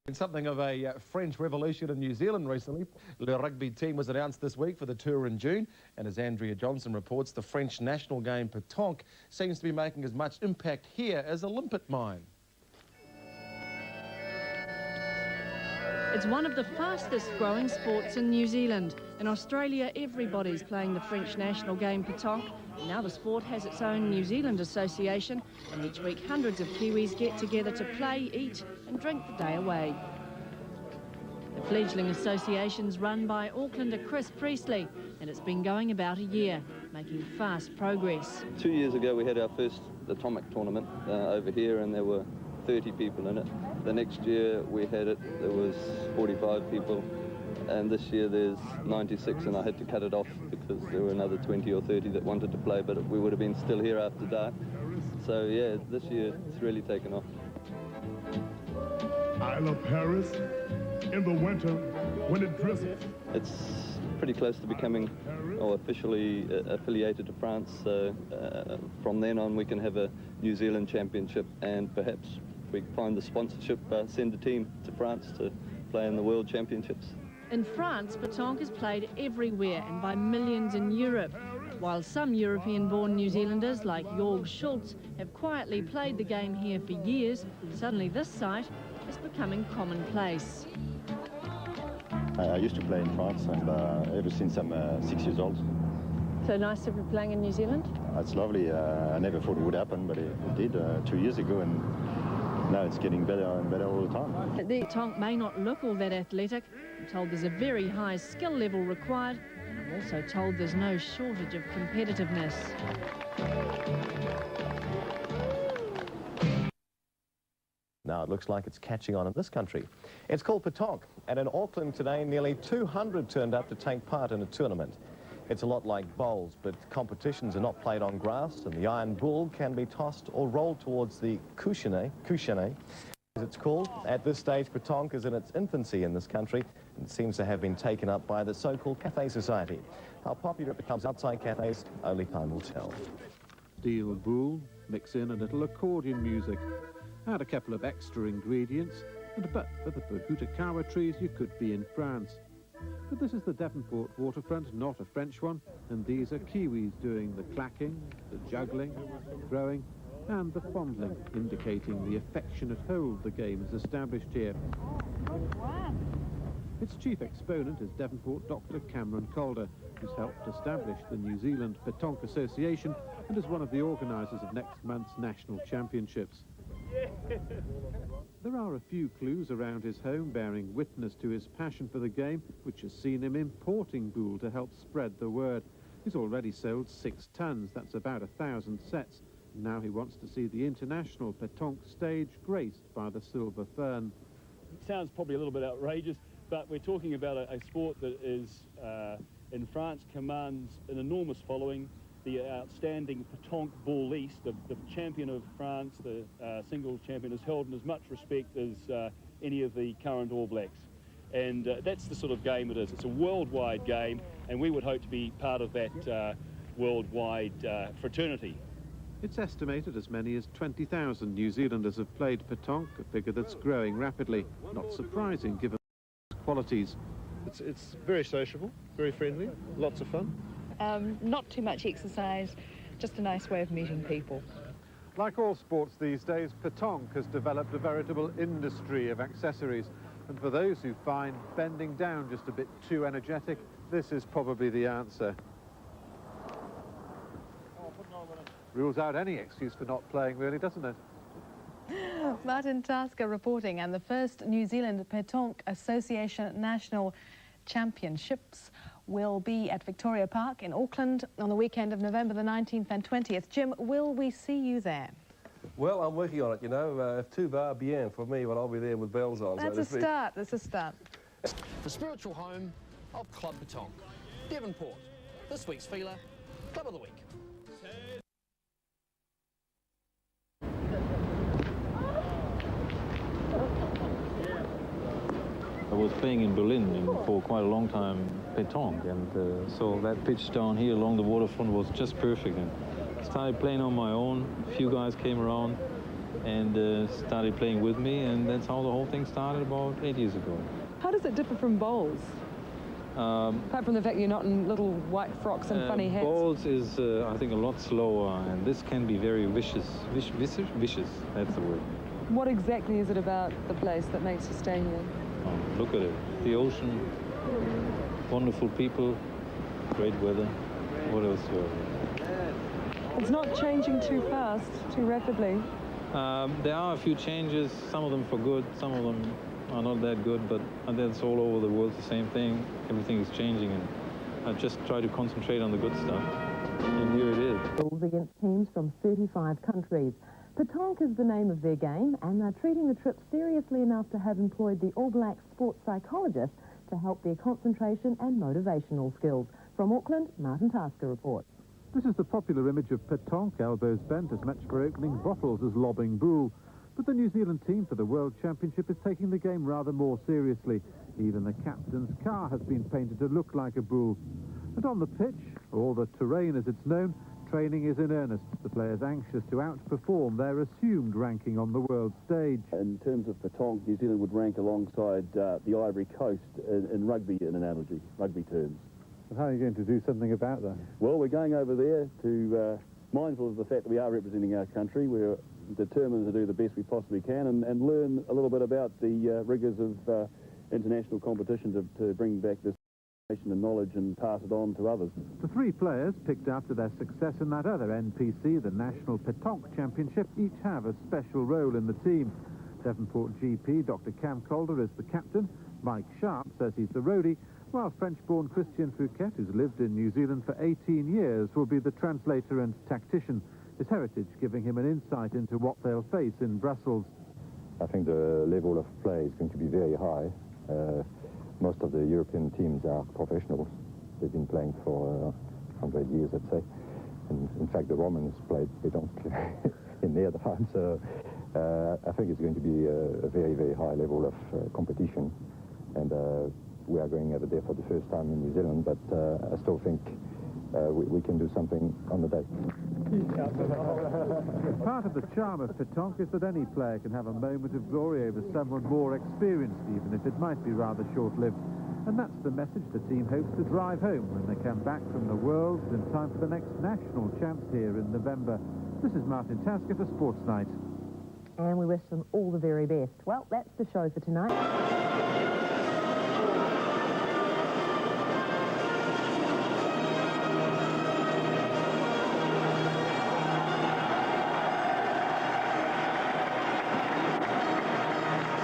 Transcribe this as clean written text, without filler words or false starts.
In something of a French revolution in New Zealand recently, the rugby team was announced this week for the tour in June, and as Andrea Johnson reports, the French national game pétanque seems to be making as much impact here as a limpet mine. It's one of the fastest growing sports in New Zealand. In Australia, everybody's playing the French national game pétanque. Now the sport has its own New Zealand association, and each week hundreds of Kiwis get together to play, eat and drink the day away. The fledgling association's run by Aucklander Chris Priestley, and it's been going about a year, making fast progress. 2 years ago we had our first atomic tournament over here, and there were 30 people in it. The next year we had it, there was 45 people, and this year there's 96, and I had to cut it off because there were another 20 or 30 that wanted to play, but we would have been still here after dark. So yeah, this year it's really taken off. I love Paris in the winter when it drizzles. It's pretty close to becoming officially affiliated to France, so from then on we can have a New Zealand championship, and perhaps we can find the sponsorship, send a team to France to play in the World Championships. In France, pétanque is played everywhere and by millions in Europe. While some European-born New Zealanders like Jorg Schultz have quietly played the game here for years, suddenly this site is becoming commonplace. I used to play in France, and ever since I'm 6 years old. So nice to be playing in New Zealand? It's lovely. I never thought it would happen, but it did 2 years ago, and now it's getting better and better all the time. The pétanque may not look all that athletic. I'm told there's a very high skill level required, and I'm also told there's no shortage of competitiveness. Now it looks like it's catching on in this country. It's called pétanque, and in Auckland today nearly 200 turned up to take part in a tournament. It's a lot like bowls, but competitions are not played on grass, and the iron bull can be tossed or rolled towards the couchinet, as it's called. At this stage, pétanque is in its infancy in this country, and seems to have been taken up by the so-called cafe society. How popular it becomes outside cafes, only time will tell. Steel bull, mix in a little accordion music, add a couple of extra ingredients, and but for the Petanque trees you could be in France. But this is the Devonport waterfront, not a French one, and these are Kiwis doing the clacking, the juggling, throwing, and the fondling, indicating the affectionate hold the game has established here. Its chief exponent is Devonport Dr. Cameron Calder, who's helped establish the New Zealand Petanque Association and is one of the organisers of next month's national championships. There are a few clues around his home bearing witness to his passion for the game, which has seen him importing bull to help spread the word. He's already sold 6 tons, that's about 1,000 sets. Now he wants to see the international pétanque stage graced by the silver fern. It sounds probably a little bit outrageous, but we're talking about a sport that is, in France, commands an enormous following. The outstanding pétanque bull East, the champion of France, the single champion, is held in as much respect as any of the current All Blacks. And that's the sort of game it is. It's a worldwide game, and we would hope to be part of that worldwide fraternity. It's estimated as many as 20,000 New Zealanders have played pétanque, a figure that's growing rapidly. Not surprising given its qualities. It's very sociable, very friendly, lots of fun. Not too much exercise, just a nice way of meeting people. Like all sports these days, pétanque has developed a veritable industry of accessories. And for those who find bending down just a bit too energetic, this is probably the answer. Rules out any excuse for not playing, really, doesn't it? Martin Tasker reporting, and the first New Zealand Pétanque Association National Championships will be at Victoria Park in Auckland on the weekend of November the 19th and 20th. Jim, will we see you there? Well, I'm working on it, you know. Tout va bien for me when I'll be there with bells on. That's a start, that's a start. The spiritual home of Club Petanque, Devonport. This week's feeler, Club of the Week. I was playing in Berlin for quite a long time pétanque, and so that pitch down here along the waterfront was just perfect. And started playing on my own. A few guys came around, and started playing with me, and that's how the whole thing started about 8 years ago. How does it differ from bowls? Apart from the fact you're not in little white frocks and funny hats. Bowls is, I think, a lot slower, and this can be very vicious. Vicious, that's the word. What exactly is it about the place that makes you stay here? Oh, look at it. The ocean, wonderful people, great weather. What else do I have? It's not changing too fast, too rapidly. There are a few changes, some of them for good, some of them are not that good, but that's all over the world, the same thing. Everything is changing, and I just try to concentrate on the good stuff. And here it is. Rules against teams from 35 countries. Pétanque is the name of their game, and they're treating the trip seriously enough to have employed the All Blacks sports psychologist to help their concentration and motivational skills. From Auckland, Martin Tasker reports. This is the popular image of pétanque, elbows bent as much for opening bottles as lobbing boule. But the New Zealand team for the World Championship is taking the game rather more seriously. Even the captain's car has been painted to look like a boule. And on the pitch, or the terrain as it's known, training is in earnest. The players anxious to outperform their assumed ranking on the world stage. In terms of pétanque, New Zealand would rank alongside the Ivory Coast in rugby, in analogy, rugby terms. And how are you going to do something about that? Well, we're going over there to, mindful of the fact that we are representing our country, we're determined to do the best we possibly can and learn a little bit about the rigours of international competition to bring back this information and knowledge and pass it on to others. The three players picked after their success in that other NPC, the National Pétanque Championship, each have a special role in the team. Devonport GP Dr. Cam Calder is the captain. Mike Sharp says he's the roadie, while French-born Christian Fouquet, who's lived in New Zealand for 18 years, will be the translator and tactician, his heritage giving him an insight into what they'll face in Brussels. I think the level of play is going to be very high. Most of the European teams are professionals. They've been playing for 100 years, I'd say. And in fact, the Romans played pétanque in their time, so I think it's going to be a very, very high level of competition. And we are going over there for the first time in New Zealand, but I still think we can do something on the day. Part of the charm of pétanque is that any player can have a moment of glory over someone more experienced, even if it might be rather short-lived. And that's the message the team hopes to drive home when they come back from the Worlds in time for the next national champs here in November. This is Martin Tasker for Sports Night. And we wish them all the very best. Well, that's the show for tonight.